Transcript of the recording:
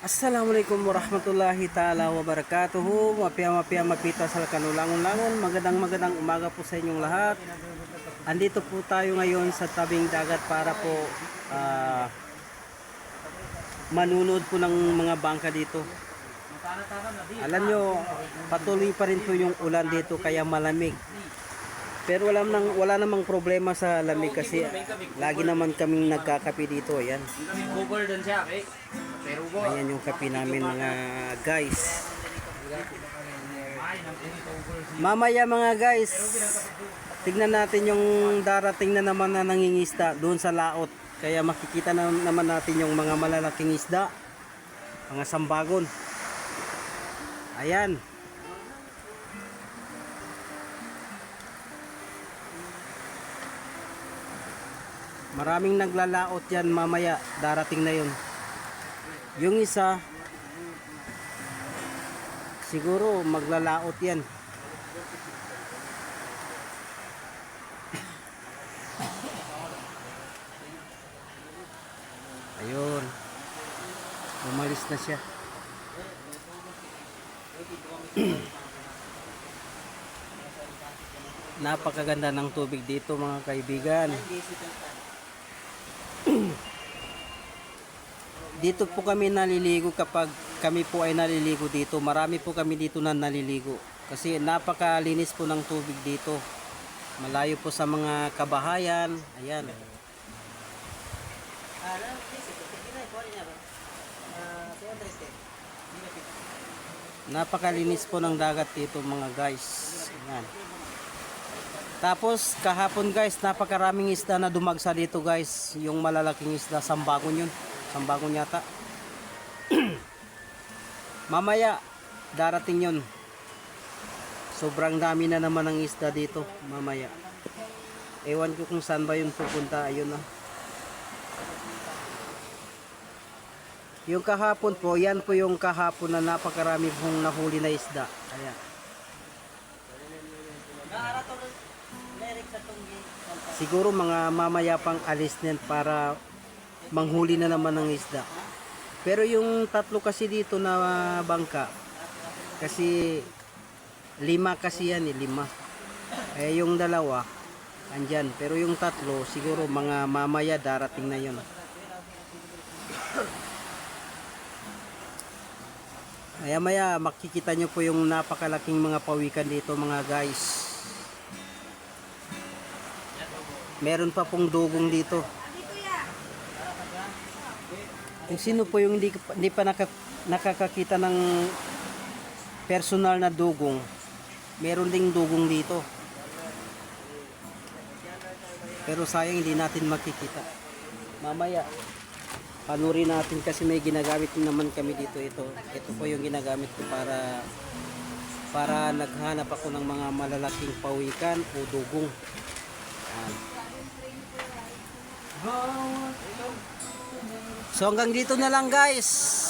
Assalamualaikum warahmatullahi ta'ala wabarakatuhu. Mapia mapita sa kanulangon-langon. Magandang umaga po sa inyong lahat. Andito po tayo ngayon sa tabing dagat para po manunod po ng mga bangka dito. Alam nyo, patuloy pa rin po yung ulan dito kaya malamig. Pero wala namang problema sa lamig kasi lagi naman kaming nagkakape dito. Ayan. Ayan yung kape namin mga guys. Mamaya mga guys, tignan natin yung darating na naman na nangingisda doon sa laot. Kaya makikita na naman natin yung mga malalaking isda, mga sambagon. Ayan. Maraming naglalaot yan mamaya, darating na yun. Yung isa, siguro maglalaot yan. Ayun. Umalis na siya. Napakaganda ng tubig dito mga kaibigan. Dito po kami naliligo kapag kami po ay naliligo dito. Marami po kami dito na naliligo. Kasi napakalinis po ng tubig dito. Malayo po sa mga kabahayan. Ayan. Napakalinis po ng dagat dito mga guys. Ayan. Tapos kahapon guys, napakaraming isda na dumagsa dito guys. Yung malalaking isda, sambagon yun. Sambagon yata. Mamaya darating yun. Sobrang dami na naman ng isda dito mamaya. Ewan ko kung saan ba yun pupunta. Ayun na. Yung kahapon po, yan po yung kahapon na napakarami pong nahuli na isda. Ayan. Siguro mga mamaya pang alis din para manghuli na naman ng isda. Pero yung tatlo kasi dito na bangka, kasi 5 kasi yan 5. Eh yung dalawa andyan, pero yung tatlo siguro mga mamaya darating na yun. Maya makikita nyo po yung napakalaking mga pawikan dito mga guys. Meron pa pong dugong dito. Kung sino po yung hindi pa nakakakita ng personal na dugong, meron ding dugong dito. Pero sayang hindi natin makikita. Mamaya panurin natin kasi may ginagamit naman kami dito. Ito po yung ginagamit ko para naghanap ako ng mga malalaking pawikan o dugong. So hanggang dito na lang guys.